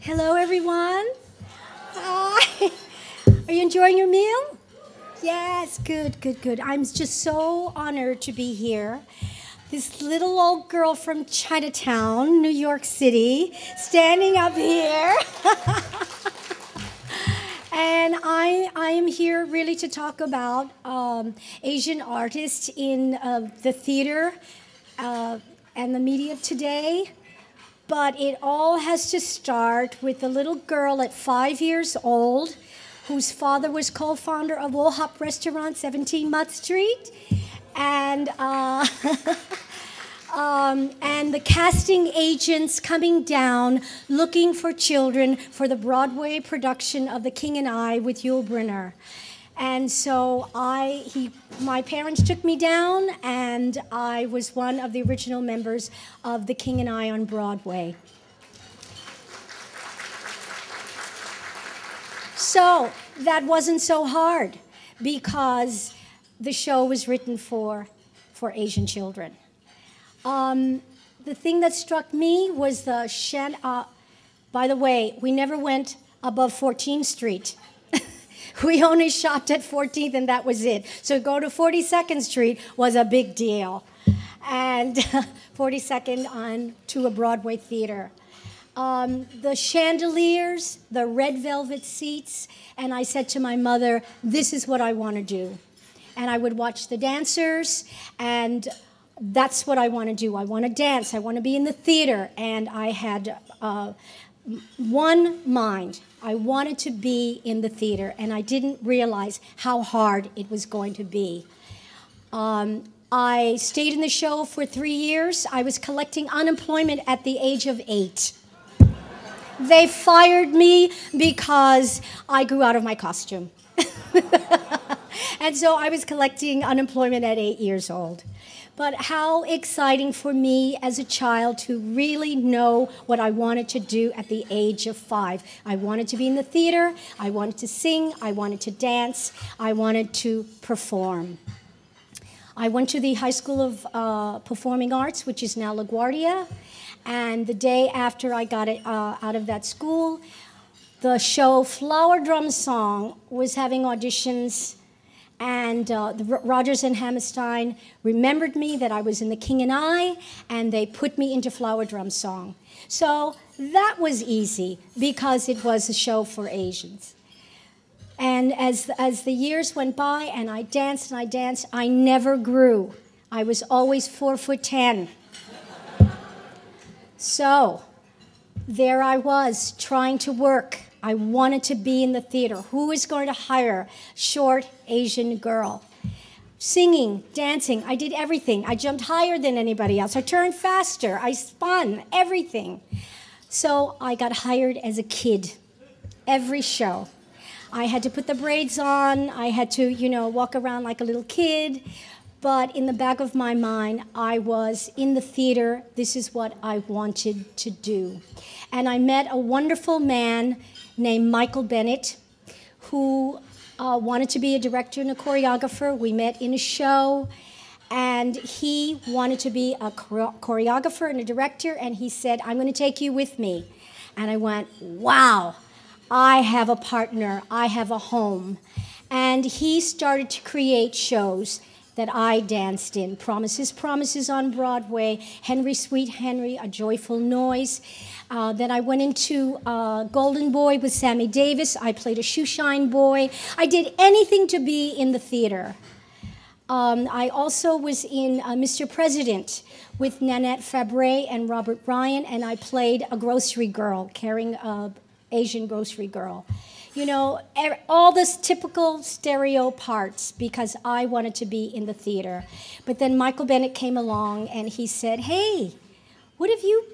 Hello, everyone. Hi. Are you enjoying your meal? Yes, good, good, good. I'm just so honored to be here. This little old girl from Chinatown, New York City, standing up here. And I am here really to talk about Asian artists in the theater and the media today. But it all has to start with a little girl at 5 years old whose father was co-founder of Old Hop Restaurant, 17 Mott Street. And and the casting agents coming down looking for children for the Broadway production of The King and I with Yul Brynner. And so my parents took me down, and I was one of the original members of The King and I on Broadway. So that wasn't so hard because the show was written for Asian children. The thing that struck me was by the way, we never went above 14th Street. We only shopped at 14th, and that was it. So go to 42nd Street was a big deal. And 42nd on to a Broadway theater. The chandeliers, the red velvet seats, and I said to my mother, this is what I want to do. And I would watch the dancers, and that's what I want to do. I want to dance. I want to be in the theater. And I had one mind. I wanted to be in the theater, and I didn't realize how hard it was going to be. I stayed in the show for 3 years. I was collecting unemployment at the age of 8. They fired me because I grew out of my costume. And so I was collecting unemployment at 8 years old. But how exciting for me as a child to really know what I wanted to do at the age of 5. I wanted to be in the theater, I wanted to sing, I wanted to dance, I wanted to perform. I went to the High School of Performing Arts, which is now LaGuardia, and the day after I got out of that school, the show Flower Drum Song was having auditions. And the Rodgers and Hammerstein remembered me that I was in The King and I, and they put me into Flower Drum Song. So that was easy because it was a show for Asians. And as the years went by and I danced, I never grew. I was always 4'10". So there I was trying to work. I wanted to be in the theater. Who is going to hire a short Asian girl? Singing, dancing, I did everything. I jumped higher than anybody else. I turned faster. I spun, everything. So I got hired as a kid, every show. I had to put the braids on. I had to, walk around like a little kid. But in the back of my mind, I was in the theater. This is what I wanted to do. And I met a wonderful man named Michael Bennett, who wanted to be a director and a choreographer. We met in a show, and he wanted to be a choreographer and a director, and he said, I'm going to take you with me. And I went, wow, I have a partner, I have a home. And he started to create shows that I danced in. Promises, Promises on Broadway, Henry, Sweet Henry, A Joyful Noise. Then I went into Golden Boy with Sammy Davis. I played a shoeshine boy. I did anything to be in the theater. I also was in Mr. President with Nanette Fabray and Robert Ryan, and I played a grocery girl, carrying an Asian grocery girl. All this typical stereo parts because I wanted to be in the theater. But then Michael Bennett came along and he said, hey, what if you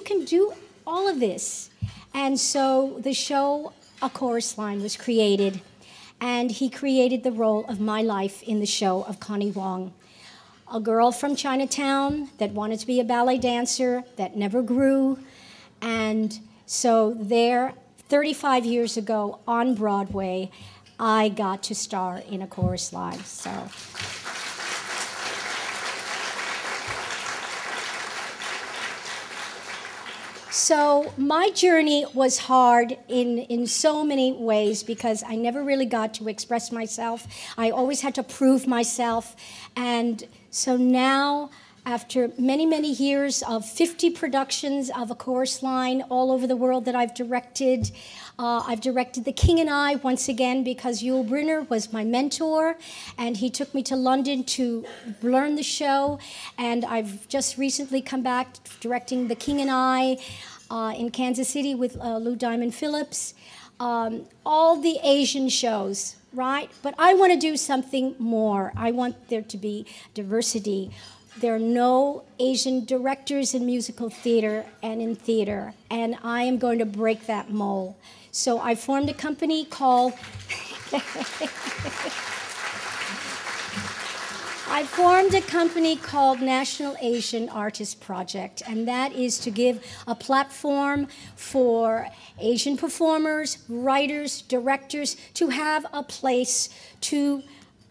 can do all of this. And so the show, A Chorus Line, was created. And he created the role of my life in the show of Connie Wong. A girl from Chinatown that wanted to be a ballet dancer that never grew. And so there, 35 years ago on Broadway, I got to star in A Chorus Line. So my journey was hard in so many ways because I never really got to express myself. I always had to prove myself. And so now, after many, many years of 50 productions of A Chorus Line all over the world that I've directed The King and I once again because Yul Brynner was my mentor, and he took me to London to learn the show. And I've just recently come back directing The King and I in Kansas City with Lou Diamond Phillips. All the Asian shows, right? But I want to do something more. I want there to be diversity. There are no Asian directors in musical theater and in theater, and I am going to break that mold. So I formed a company called National Asian Artist Project, and that is to give a platform for Asian performers, writers, directors to have a place to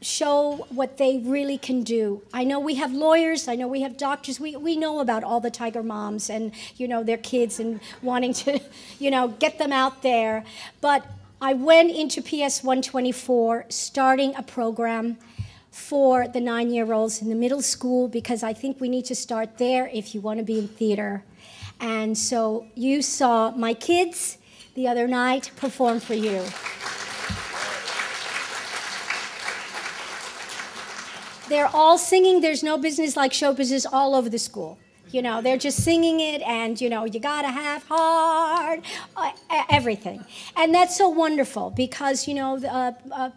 show what they really can do. I know we have lawyers, I know we have doctors, we know about all the tiger moms and, you know, their kids and wanting to, you know, get them out there. But I went into PS 124 starting a program for the 9-year-olds in the middle school because I think we need to start there if you want to be in theater. And so you saw my kids the other night perform for you. They're all singing There's No Business Like Show Business all over the school. You know, they're just singing it, and, you know, you gotta have heart, everything. And that's so wonderful because, you know,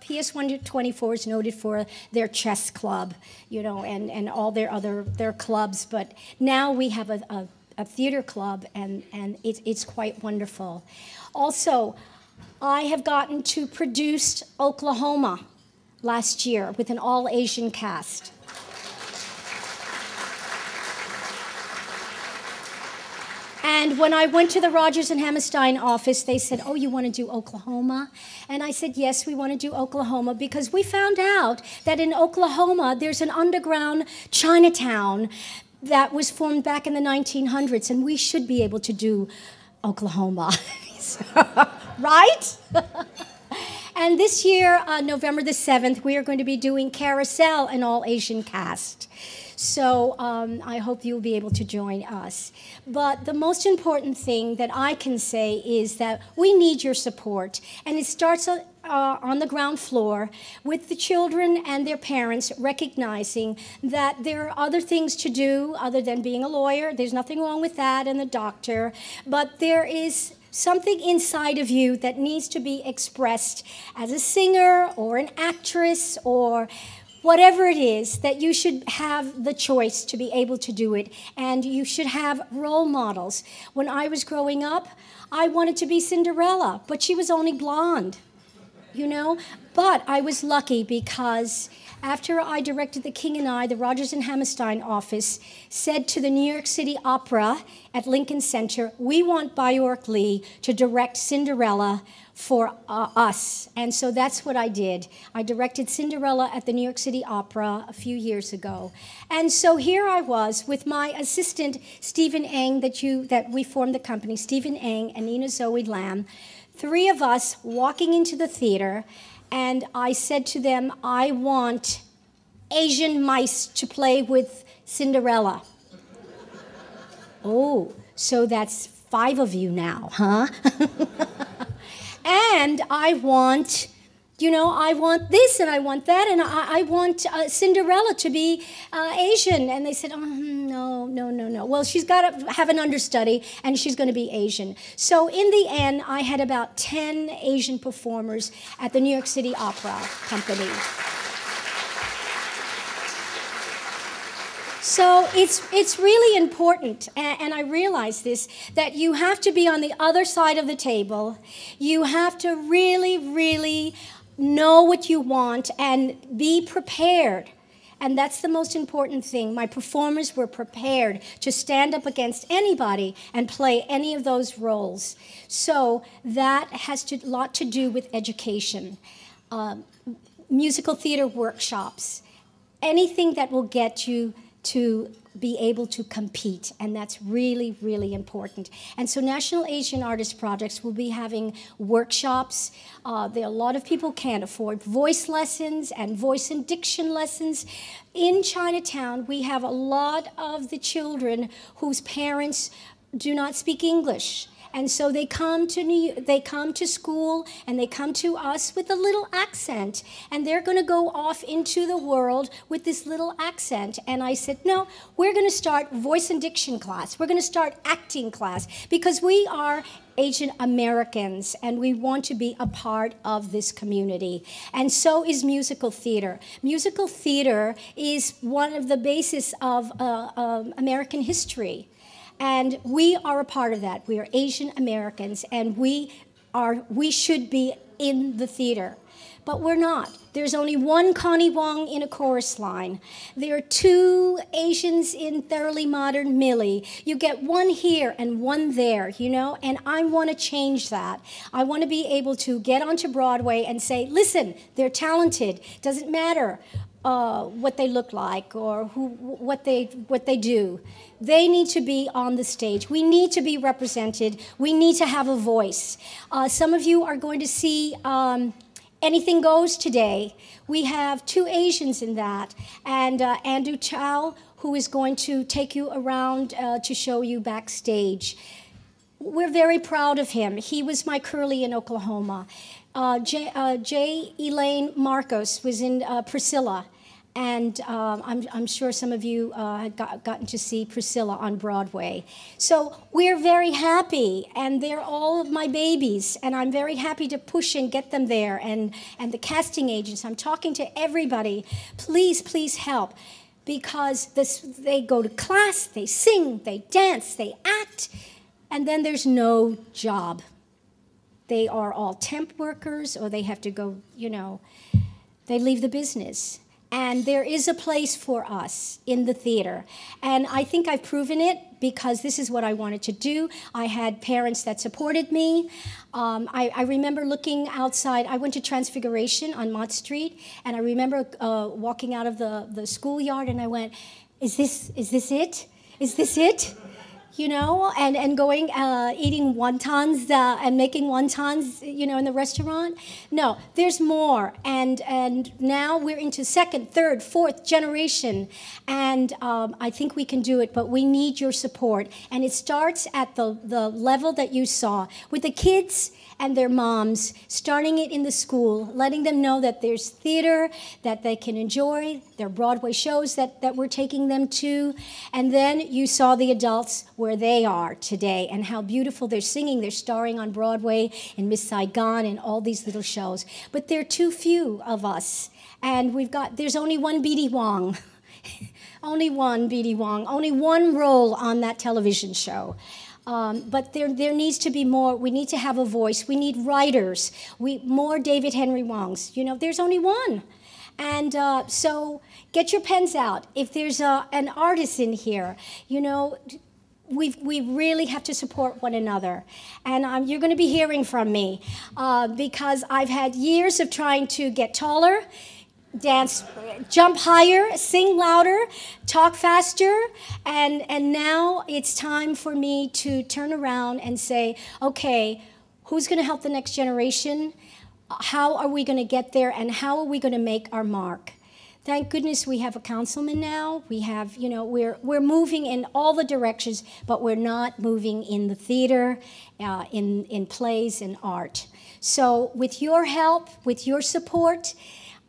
PS 124 is noted for their chess club, you know, and all their clubs. But now we have a theater club, and it's quite wonderful. Also, I have gotten to produce Oklahoma last year with an all-Asian cast. And when I went to the Rodgers and Hammerstein office, they said, oh, you want to do Oklahoma? And I said, yes, we want to do Oklahoma because we found out that in Oklahoma, there's an underground Chinatown that was formed back in the 1900s, and we should be able to do Oklahoma. Right? And this year, November the 7th, we are going to be doing Carousel, an all-Asian cast. So I hope you'll be able to join us. But the most important thing that I can say is that we need your support. And it starts on the ground floor with the children and their parents recognizing that there are other things to do other than being a lawyer. There's nothing wrong with that, and a doctor. But there is something inside of you that needs to be expressed as a singer or an actress or whatever it is, that you should have the choice to be able to do it, and you should have role models. When I was growing up, I wanted to be Cinderella, but she was only blonde, you know? But I was lucky because after I directed The King and I, the Rodgers and Hammerstein office said to the New York City Opera at Lincoln Center, we want Baayork Lee to direct Cinderella for us. And so that's what I did. I directed Cinderella at the New York City Opera a few years ago. And so here I was with my assistant, Stephen Eng, that we formed the company, Stephen Eng and Nina Zoe Lamb, 3 of us walking into the theater, and I said to them, I want Asian mice to play with Cinderella. Oh, so that's 5 of you now, huh? And I want, you know, I want this and I want that, and I want Cinderella to be Asian. And they said, oh, no. Well, she's got to have an understudy, and she's going to be Asian. So in the end, I had about 10 Asian performers at the New York City Opera Company. So it's really important, and I realize this, that you have to be on the other side of the table. You have to really, really know what you want and be prepared. And that's the most important thing. My performers were prepared to stand up against anybody and play any of those roles. So that has a lot to do with education, musical theater workshops, anything that will get you to be able to compete, and that's really, really important. And so National Asian Artist Projects will be having workshops. There are a lot of people can't afford voice lessons and voice and diction lessons. In Chinatown, we have a lot of the children whose parents do not speak English. And so they come to school and they come to us with a little accent, and they're going to go off into the world with this little accent. And I said, no, we're going to start voice and diction class. We're going to start acting class, because we are Asian Americans and we want to be a part of this community. And so is musical theater. Musical theater is one of the bases of American history. And we are a part of that. We are Asian Americans, and we should be in the theater. But we're not. There's only one Connie Wong in a chorus line. There are two Asians in Thoroughly Modern Millie. You get one here and one there, you know? And I want to change that. I want to be able to get onto Broadway and say, listen, they're talented. Doesn't matter what they look like or what they do. They need to be on the stage. We need to be represented. We need to have a voice. Some of you are going to see Anything Goes today. We have two Asians in that, and Andrew Chow, who is going to take you around to show you backstage. We're very proud of him. He was my Curly in Oklahoma. J. Elaine Marcos was in Priscilla, and I'm sure some of you had gotten to see Priscilla on Broadway. So we're very happy, and they're all of my babies, and I'm very happy to push and get them there, and the casting agents. I'm talking to everybody. Please, please help, because they go to class, they sing, they dance, they act, and then there's no job. They are all temp workers, or they have to go, you know, they leave the business. And there is a place for us in the theater. And I think I've proven it, because this is what I wanted to do. I had parents that supported me. I remember looking outside. I went to Transfiguration on Mott Street, and I remember walking out of the schoolyard, and I went, is this it? Is this it? You know, and going, eating wontons and making wontons, you know, in the restaurant. No, there's more. And now we're into second, third, fourth generation. And I think we can do it, but we need your support. And it starts at the level that you saw, with the kids and their moms, starting it in the school, letting them know that there's theater that they can enjoy, their Broadway shows that we're taking them to. And then you saw the adults where they are today and how beautiful they're singing. They're starring on Broadway in Miss Saigon and all these little shows. But there are too few of us. And there's only one B.D. Wong. Only one B.D. Wong. Only one role on that television show. But there needs to be more. We need to have a voice. We need writers. More David Henry Wongs. You know, there's only one. And so get your pens out. If there's an artist in here, you know, we really have to support one another. And you're going to be hearing from me, because I've had years of trying to get taller, dance, jump higher, sing louder, talk faster, and now it's time for me to turn around and say, okay, who's going to help the next generation? How are we going to get there, and how are we going to make our mark? Thank goodness we have a councilman now. We have, you know, we're moving in all the directions, but we're not moving in the theater, in plays and art. So with your help, with your support,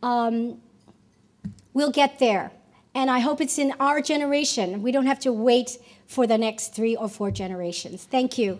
we'll get there. And I hope it's in our generation. We don't have to wait for the next 3 or 4 generations. Thank you.